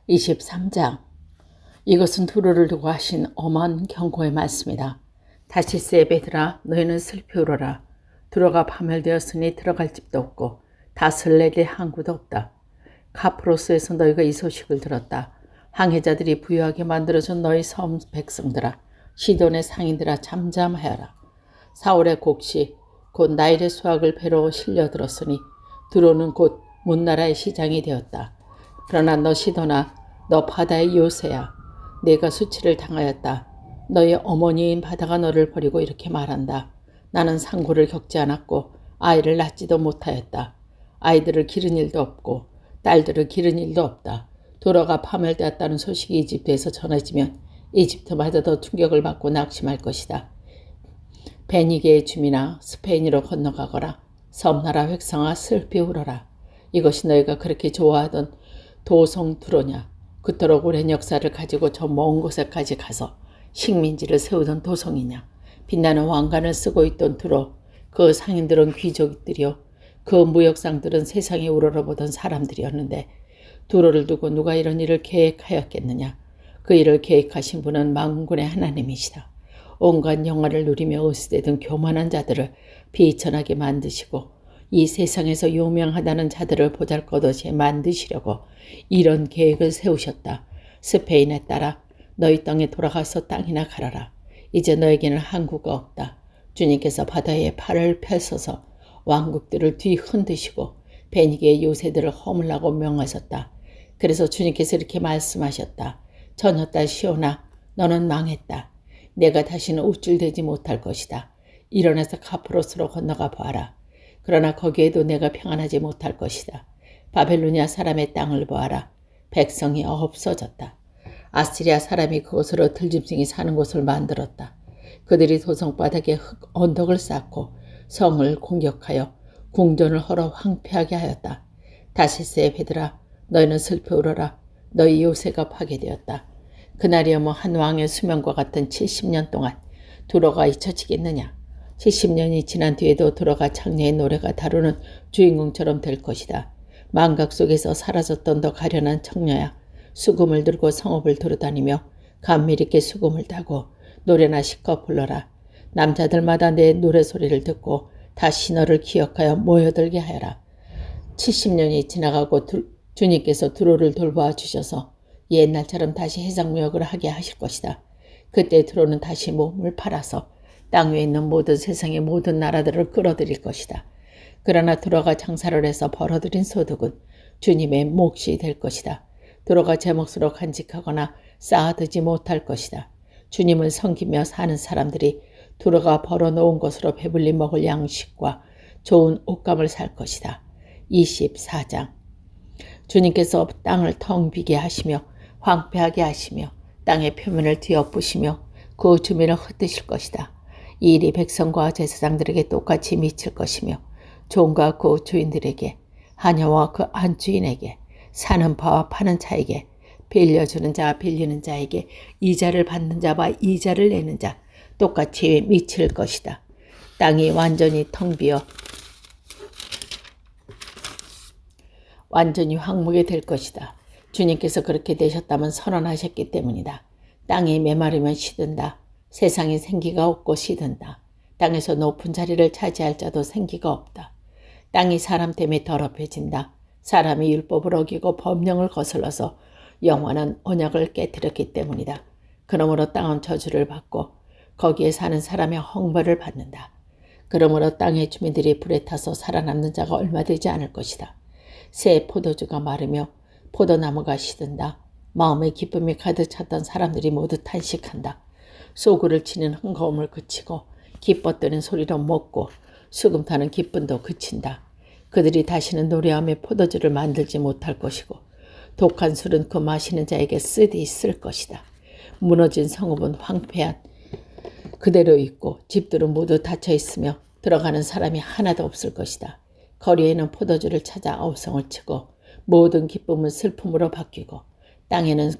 23장. 이것은 두루를 두고 하신 엄한 경고의 말씀이다. 다시스의 베드라, 너희는 슬피 울어라. 두루가 파멸되었으니 들어갈 집도 없고 다슬레의 항구도 없다. 카프로스에서 너희가 이 소식을 들었다. 항해자들이 부유하게 만들어준 너희 섬 백성들아, 시돈의 상인들아, 잠잠하여라. 사울의 곡시 곧 나일의 수확을 배로 실려들었으니 두로는 곧 문나라의 시장이 되었다. 그러나 너 시돈아, 너 바다의 요새야. 내가 수치를 당하였다. 너의 어머니인 바다가 너를 버리고 이렇게 말한다. 나는 상고를 겪지 않았고 아이를 낳지도 못하였다. 아이들을 기른 일도 없고 딸들을 기른 일도 없다. 도로가 파멸되었다는 소식이 이집트에서 전해지면 이집트마저도 충격을 받고 낙심할 것이다. 베니게의 주민아, 스페인으로 건너가거라. 섬나라 획성아, 슬피 울어라. 이것이 너희가 그렇게 좋아하던 도성 두로냐. 그토록 오랜 역사를 가지고 저 먼 곳에까지 가서 식민지를 세우던 도성이냐. 빛나는 왕관을 쓰고 있던 두로, 그 상인들은 귀족들이요, 그 무역상들은 세상에 우러러보던 사람들이었는데 두로를 두고 누가 이런 일을 계획하였겠느냐. 그 일을 계획하신 분은 만군의 하나님이시다. 온갖 영화를 누리며 으스대던 교만한 자들을 비천하게 만드시고 이 세상에서 유명하다는 자들을 보잘것없이 만드시려고 이런 계획을 세우셨다. 스페인에 따라 너희 땅에 돌아가서 땅이나 갈아라. 이제 너에게는 항구가 없다. 주님께서 바다에 팔을 펴서서 왕국들을 뒤흔드시고 베니게의 요새들을 허물라고 명하셨다. 그래서 주님께서 이렇게 말씀하셨다. 처녀딸 시온아, 너는 망했다. 내가 다시는 우쭐대지 못할 것이다. 일어나서 카프로스로 건너가 보아라. 그러나 거기에도 내가 평안하지 못할 것이다. 바벨로니아 사람의 땅을 보아라. 백성이 없어졌다. 아시리아 사람이 그곳으로 들짐승이 사는 곳을 만들었다. 그들이 도성바닥에 흙 언덕을 쌓고 성을 공격하여 궁전을 헐어 황폐하게 하였다. 다시스의 베드라, 너희는 슬피 울어라. 너희 요새가 파괴되었다. 그날이어뭐 한 왕의 수명과 같은 70년 동안 두로가 잊혀지겠느냐. 70년이 지난 뒤에도 두로가 창녀의 노래가 다루는 주인공처럼 될 것이다. 망각 속에서 사라졌던 더 가련한 청녀야. 수금을 들고 성읍을 돌아다니며 감미있게 수금을 타고 노래나 실컷 불러라. 남자들마다 내 노래소리를 듣고 다시 너를 기억하여 모여들게 하여라. 70년이 지나가고 주님께서 두로를 돌보아 주셔서 옛날처럼 다시 해상무역을 하게 하실 것이다. 그때 두로는 다시 몸을 팔아서 땅 위에 있는 모든 세상의 모든 나라들을 끌어들일 것이다. 그러나 두로가 장사를 해서 벌어들인 소득은 주님의 몫이 될 것이다. 두로가 제 몫으로 간직하거나 쌓아두지 못할 것이다. 주님을 섬기며 사는 사람들이 두로가 벌어놓은 것으로 배불리 먹을 양식과 좋은 옷감을 살 것이다. 24장. 주님께서 땅을 텅 비게 하시며 황폐하게 하시며 땅의 표면을 뒤엎으시며 그 주민을 흩으실 것이다. 이 일이 백성과 제사장들에게 똑같이 미칠 것이며 종과 그 주인들에게, 하녀와 그 안주인에게, 사는 바와 파는 자에게, 빌려주는 자 빌리는 자에게, 이자를 받는 자와 이자를 내는 자 똑같이 미칠 것이다. 땅이 완전히 텅 비어 완전히 황무게 될 것이다. 주님께서 그렇게 되셨다면 선언하셨기 때문이다. 땅이 메마르면 시든다. 세상에 생기가 없고 시든다. 땅에서 높은 자리를 차지할 자도 생기가 없다. 땅이 사람 때문에 더럽혀진다. 사람이 율법을 어기고 법령을 거슬러서 영원한 언약을 깨뜨렸기 때문이다. 그러므로 땅은 저주를 받고 거기에 사는 사람의 형벌을 받는다. 그러므로 땅의 주민들이 불에 타서 살아남는 자가 얼마 되지 않을 것이다. 새 포도주가 마르며 포도나무가 시든다. 마음의 기쁨이 가득 찼던 사람들이 모두 탄식한다. 소구를 치는 흥거움을 그치고 기뻐뜨는 소리로 먹고 수금 타는 기쁨도 그친다. 그들이 다시는 노래하며 포도주를 만들지 못할 것이고 독한 술은 그 마시는 자에게 쓰디 있을 것이다. 무너진 성읍은 황폐한 그대로 있고 집들은 모두 닫혀 있으며 들어가는 사람이 하나도 없을 것이다. 거리에는 포도주를 찾아 아우성을 치고 모든 기쁨은 슬픔으로 바뀌고 땅에는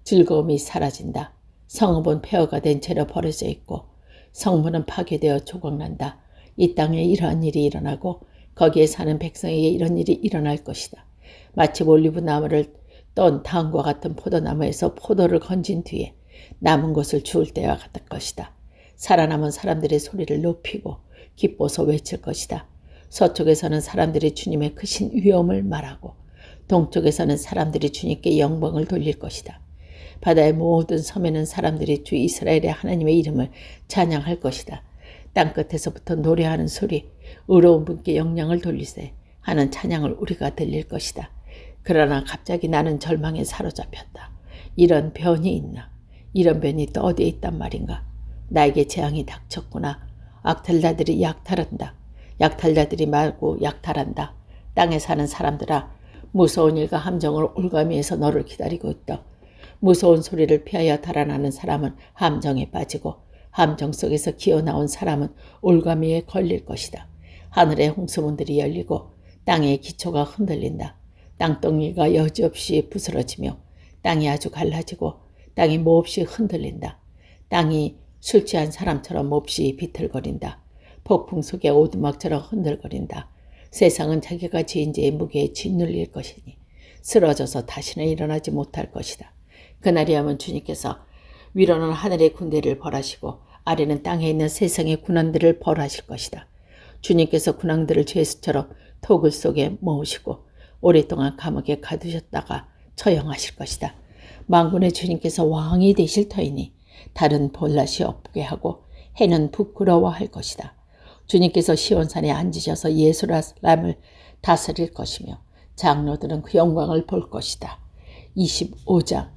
즐거움이 사라진다. 성읍은 폐허가 된 채로 버려져 있고 성문은 파괴되어 조각난다. 이 땅에 이러한 일이 일어나고 거기에 사는 백성에게 이런 일이 일어날 것이다. 마치 올리브 나무를 또 다음과 같은 포도나무에서 포도를 건진 뒤에 남은 것을 주울 때와 같을 것이다. 살아남은 사람들의 소리를 높이고 기뻐서 외칠 것이다. 서쪽에서는 사람들이 주님의 크신 위엄을 말하고 동쪽에서는 사람들이 주님께 영광을 돌릴 것이다. 바다의 모든 섬에는 사람들이 주 이스라엘의 하나님의 이름을 찬양할 것이다. 땅끝에서부터 노래하는 소리, 의로운 분께 영광을 돌리세 하는 찬양을 우리가 들릴 것이다. 그러나 갑자기 나는 절망에 사로잡혔다. 이런 변이 있나? 이런 변이 또 어디에 있단 말인가? 나에게 재앙이 닥쳤구나. 약탈자들이 약탈한다. 약탈자들이 말고 약탈한다. 땅에 사는 사람들아, 무서운 일과 함정을 올가미에서 너를 기다리고 있다. 무서운 소리를 피하여 달아나는 사람은 함정에 빠지고 함정 속에서 기어나온 사람은 올가미에 걸릴 것이다. 하늘의 홍수문들이 열리고 땅의 기초가 흔들린다. 땅덩이가 여지없이 부스러지며 땅이 아주 갈라지고 땅이 몹시 흔들린다. 땅이 술 취한 사람처럼 몹시 비틀거린다. 폭풍 속의 오두막처럼 흔들거린다. 세상은 자기가 지은 죄의 무게에 짓눌릴 것이니 쓰러져서 다시는 일어나지 못할 것이다. 그날이 하면 주님께서 위로는 하늘의 군대를 벌하시고 아래는 땅에 있는 세상의 군왕들을 벌하실 것이다. 주님께서 군왕들을 죄수처럼 토굴 속에 모으시고 오랫동안 감옥에 가두셨다가 처형하실 것이다. 만군의 주님께서 왕이 되실 터이니 달은 볼낯이 없게 하고 해는 부끄러워할 것이다. 주님께서 시온산에 앉으셔서 예루살렘을 다스릴 것이며 장로들은 그 영광을 볼 것이다. 25장.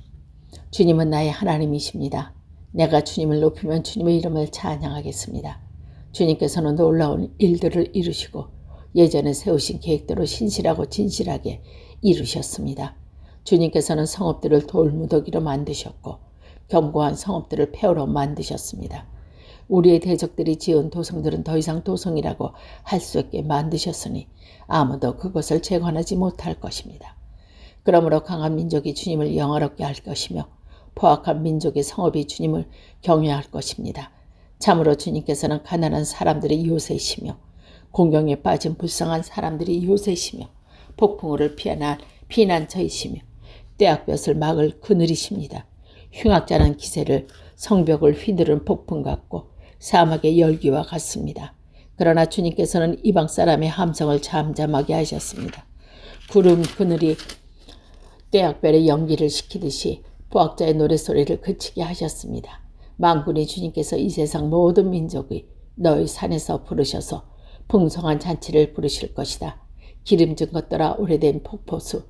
주님은 나의 하나님이십니다. 내가 주님을 높이면 주님의 이름을 찬양하겠습니다. 주님께서는 놀라운 일들을 이루시고 예전에 세우신 계획대로 신실하고 진실하게 이루셨습니다. 주님께서는 성읍들을 돌무더기로 만드셨고 견고한 성읍들을 폐허로 만드셨습니다. 우리의 대적들이 지은 도성들은 더 이상 도성이라고 할 수 없게 만드셨으니 아무도 그것을 재건하지 못할 것입니다. 그러므로 강한 민족이 주님을 영화롭게 할 것이며 포악한 민족의 성읍이 주님을 경외할 것입니다. 참으로 주님께서는 가난한 사람들의 요새시며 공경에 빠진 불쌍한 사람들이 요새시며 폭풍우를 피할 피난처이시며 떼약볕을 막을 그늘이십니다. 흉악자는 기세를 성벽을 휘두른 폭풍 같고 사막의 열기와 같습니다. 그러나 주님께서는 이방 사람의 함성을 잠잠하게 하셨습니다. 구름 그늘이 떼약별의 연기를 식히듯이 부학자의 노랫소리를 그치게 하셨습니다. 만군의 주님께서 이 세상 모든 민족의 너희 산에서 부르셔서 풍성한 잔치를 부르실 것이다. 기름진 것들아 오래된 폭포수,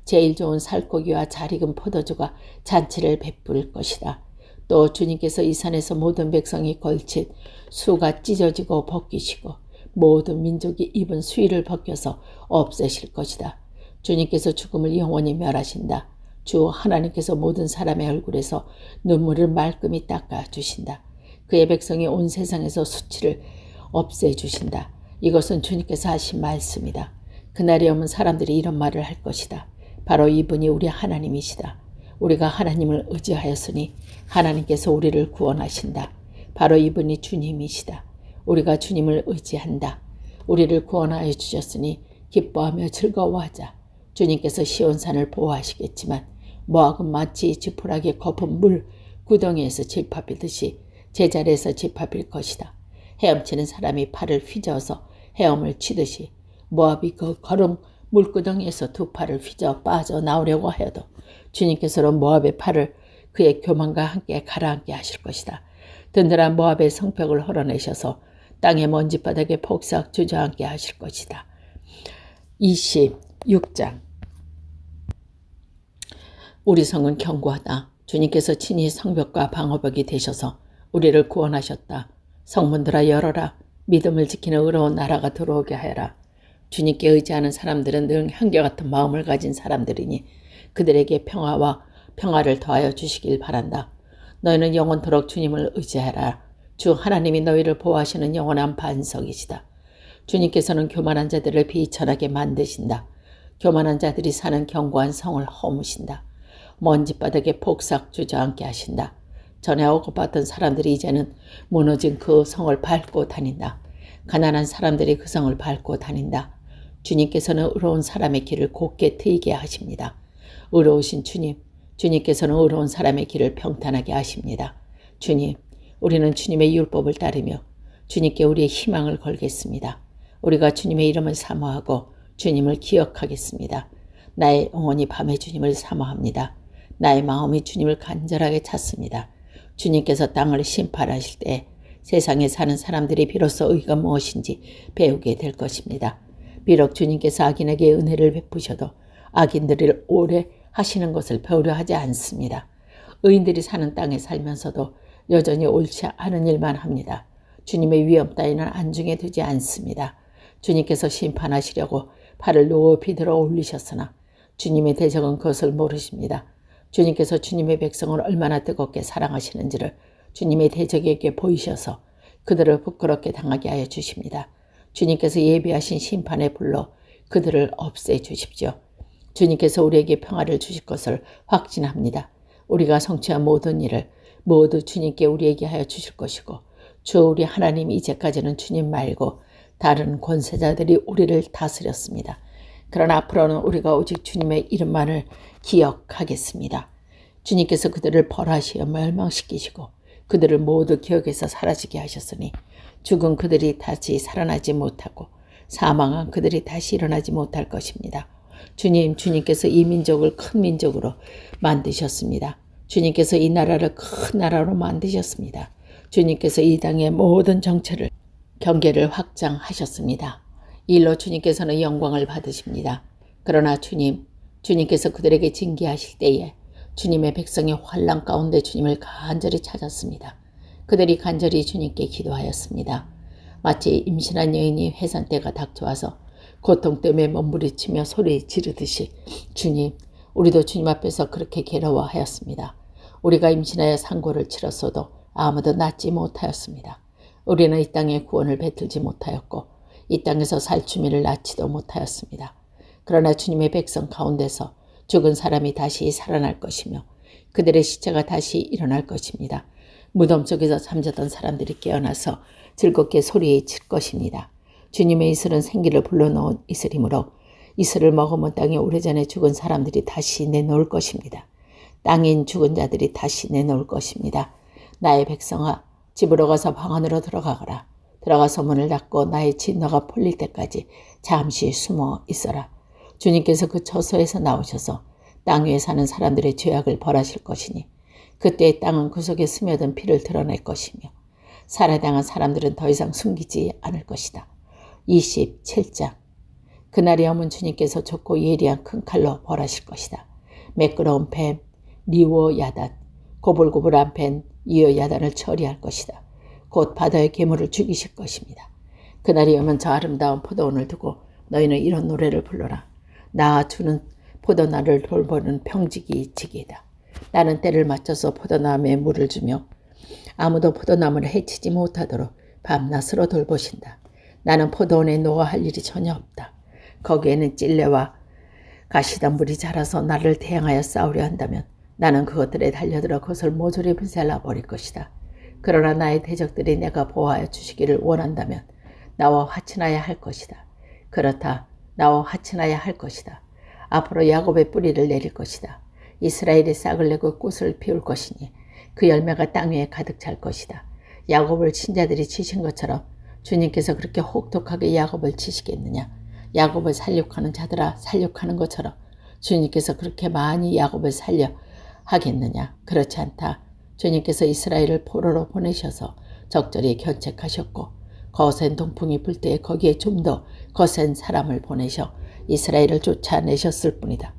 제일 좋은 살코기와 잘 익은 포도주가 잔치를 베풀 것이다. 또 주님께서 이 산에서 모든 백성이 걸친 수가 찢어지고 벗기시고 모든 민족이 입은 수의를 벗겨서 없애실 것이다. 주님께서 죽음을 영원히 멸하신다. 주 하나님께서 모든 사람의 얼굴에서 눈물을 말끔히 닦아주신다. 그의 백성이 온 세상에서 수치를 없애주신다. 이것은 주님께서 하신 말씀이다. 그날이 오면 사람들이 이런 말을 할 것이다. 바로 이분이 우리 하나님이시다. 우리가 하나님을 의지하였으니 하나님께서 우리를 구원하신다. 바로 이분이 주님이시다. 우리가 주님을 의지한다. 우리를 구원하여 주셨으니 기뻐하며 즐거워하자. 주님께서 시온산을 보호하시겠지만 모압은 마치 지푸라기 거품 물 구덩이에서 집합히듯이 제자리에서 집합일 것이다. 헤엄치는 사람이 팔을 휘저어서 헤엄을 치듯이 모압이 그 거름 물구덩이에서 두 팔을 휘저 빠져나오려고 하여도 주님께서는 모압의 팔을 그의 교만과 함께 가라앉게 하실 것이다. 든든한 모압의 성벽을 헐어내셔서 땅의 먼지바닥에 폭삭 주저앉게 하실 것이다. 26장. 우리 성은 견고하다. 주님께서 친히 성벽과 방어벽이 되셔서 우리를 구원하셨다. 성문들아 열어라. 믿음을 지키는 의로운 나라가 들어오게 하여라. 주님께 의지하는 사람들은 늘 한결같은 마음을 가진 사람들이니 그들에게 평화를 더하여 주시길 바란다. 너희는 영원토록 주님을 의지하라. 주 하나님이 너희를 보호하시는 영원한 반석이시다. 주님께서는 교만한 자들을 비천하게 만드신다. 교만한 자들이 사는 견고한 성을 허무신다. 먼지바닥에 폭삭 주저앉게 하신다. 전에 억압받던 사람들이 이제는 무너진 그 성을 밟고 다닌다. 가난한 사람들이 그 성을 밟고 다닌다. 주님께서는 의로운 사람의 길을 곧게 트이게 하십니다. 의로우신 주님, 주님께서는 의로운 사람의 길을 평탄하게 하십니다. 주님, 우리는 주님의 율법을 따르며 주님께 우리의 희망을 걸겠습니다. 우리가 주님의 이름을 사모하고 주님을 기억하겠습니다. 나의 영혼이 밤에 주님을 사모합니다. 나의 마음이 주님을 간절하게 찾습니다. 주님께서 땅을 심판하실 때 세상에 사는 사람들이 비로소 의가 무엇인지 배우게 될 것입니다. 비록 주님께서 악인에게 은혜를 베푸셔도 악인들을 오래 하시는 것을 배우려 하지 않습니다. 의인들이 사는 땅에 살면서도 여전히 옳지 않은 일만 합니다. 주님의 위엄 따위는 안중에 두지 않습니다. 주님께서 심판하시려고 팔을 높이 들어 올리셨으나 주님의 대적은 그것을 모르십니다. 주님께서 주님의 백성을 얼마나 뜨겁게 사랑하시는지를 주님의 대적에게 보이셔서 그들을 부끄럽게 당하게 하여 주십니다. 주님께서 예비하신 심판의 불로 그들을 없애 주십시오. 주님께서 우리에게 평화를 주실 것을 확신합니다. 우리가 성취한 모든 일을 모두 주님께 우리에게 하여 주실 것이고 주 우리 하나님 이제까지는 주님 말고 다른 권세자들이 우리를 다스렸습니다. 그러나 앞으로는 우리가 오직 주님의 이름만을 기억하겠습니다. 주님께서 그들을 벌하시어 멸망시키시고 그들을 모두 기억에서 사라지게 하셨으니 죽은 그들이 다시 살아나지 못하고 사망한 그들이 다시 일어나지 못할 것입니다. 주님께서 이 민족을 큰 민족으로 만드셨습니다. 주님께서 이 나라를 큰 나라로 만드셨습니다. 주님께서 이 땅의 모든 정체를 경계를 확장하셨습니다. 이 일로 주님께서는 영광을 받으십니다. 그러나 주님께서 그들에게 징계하실 때에 주님의 백성이 환난 가운데 주님을 간절히 찾았습니다. 그들이 간절히 주님께 기도하였습니다. 마치 임신한 여인이 해산때가 닥쳐와서 고통 때문에 몸부리치며 소리 지르듯이 주님, 우리도 주님 앞에서 그렇게 괴로워하였습니다. 우리가 임신하여 상고를 치렀어도 아무도 낫지 못하였습니다. 우리는 이 땅에 구원을 베풀지 못하였고 이 땅에서 살추미를 낳지도 못하였습니다. 그러나 주님의 백성 가운데서 죽은 사람이 다시 살아날 것이며 그들의 시체가 다시 일어날 것입니다. 무덤 속에서 잠자던 사람들이 깨어나서 즐겁게 소리에 칠 것입니다. 주님의 이슬은 생기를 불러넣은 이슬이므로 이슬을 머금은 땅에 오래전에 죽은 사람들이 다시 내놓을 것입니다. 땅인 죽은 자들이 다시 내놓을 것입니다. 나의 백성아, 집으로 가서 방 안으로 들어가거라. 들어가서 문을 닫고 나의 진노가 풀릴 때까지 잠시 숨어 있어라. 주님께서 그 처소에서 나오셔서 땅 위에 사는 사람들의 죄악을 벌하실 것이니 그때 땅은 그 속에 스며든 피를 드러낼 것이며 살해당한 사람들은 더 이상 숨기지 않을 것이다. 27장. 그날이 오면 주님께서 좁고 예리한 큰 칼로 벌하실 것이다. 매끄러운 뱀 리오야단, 고불고불한 뱀 이오야단을 처리할 것이다. 곧 바다의 괴물을 죽이실 것입니다. 그날이 오면 저 아름다운 포도원을 두고 너희는 이런 노래를 불러라. 나 주는 포도나를 돌보는 평지기 지기다. 나는 때를 맞춰서 포도나무에 물을 주며 아무도 포도나무를 해치지 못하도록 밤낮으로 돌보신다. 나는 포도원에 노하할 일이 전혀 없다. 거기에는 찔레와 가시덤불이 자라서 나를 대항하여 싸우려 한다면 나는 그것들에 달려들어 그것을 모조리 불살라 버릴 것이다. 그러나 나의 대적들이 내가 보호하여 주시기를 원한다면 나와 화친하여 할 것이다. 그렇다. 나와 화친하여 할 것이다. 앞으로 야곱의 뿌리를 내릴 것이다. 이스라엘이 싹을 내고 꽃을 피울 것이니 그 열매가 땅 위에 가득 찰 것이다. 야곱을 친자들이 치신 것처럼 주님께서 그렇게 혹독하게 야곱을 치시겠느냐. 야곱을 살육하는 자들아 살육하는 것처럼 주님께서 그렇게 많이 야곱을 살려 하겠느냐. 그렇지 않다. 주님께서 이스라엘을 포로로 보내셔서 적절히 견책하셨고 거센 동풍이 불 때에 거기에 좀 더 거센 사람을 보내셔 이스라엘을 쫓아내셨을 뿐이다.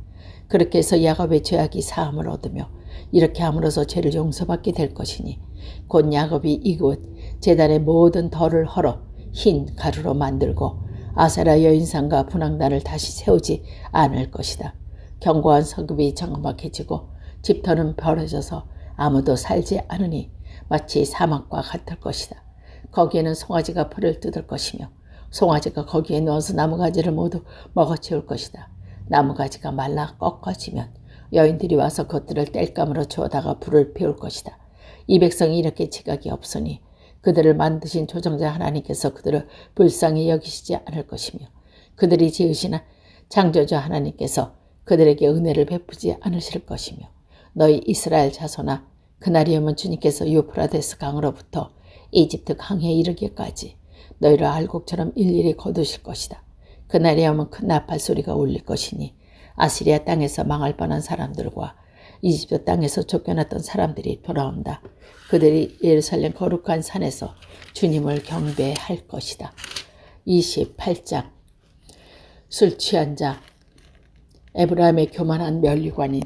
그렇게 해서 야곱의 죄악이 사함을 얻으며 이렇게 함으로써 죄를 용서받게 될 것이니 곧 야곱이 이곳 제단의 모든 덜을 헐어 흰 가루로 만들고 아세라 여인상과 분향단을 다시 세우지 않을 것이다. 견고한 성읍이 정박해지고 집터는 벌어져서 아무도 살지 않으니 마치 사막과 같을 것이다. 거기에는 송아지가 풀을 뜯을 것이며 송아지가 거기에 누워서 나무가지를 모두 먹어치울 것이다. 나무가지가 말라 꺾어지면 여인들이 와서 그것들을 땔감으로 주워다가 불을 피울 것이다. 이 백성이 이렇게 지각이 없으니 그들을 만드신 조정자 하나님께서 그들을 불쌍히 여기시지 않을 것이며 그들이 지으신 창조주 하나님께서 그들에게 은혜를 베푸지 않으실 것이며 너희 이스라엘 자손아 그날이 오면 주님께서 유프라데스 강으로부터 이집트 강에 이르기까지 너희를 알곡처럼 일일이 거두실 것이다. 그날이 오면 큰 나팔 소리가 울릴 것이니 아시리아 땅에서 망할 뻔한 사람들과 이집트 땅에서 쫓겨났던 사람들이 돌아온다. 그들이 예루살렘 거룩한 산에서 주님을 경배할 것이다. 28장 술 취한 자 에브라임의 교만한 면류관인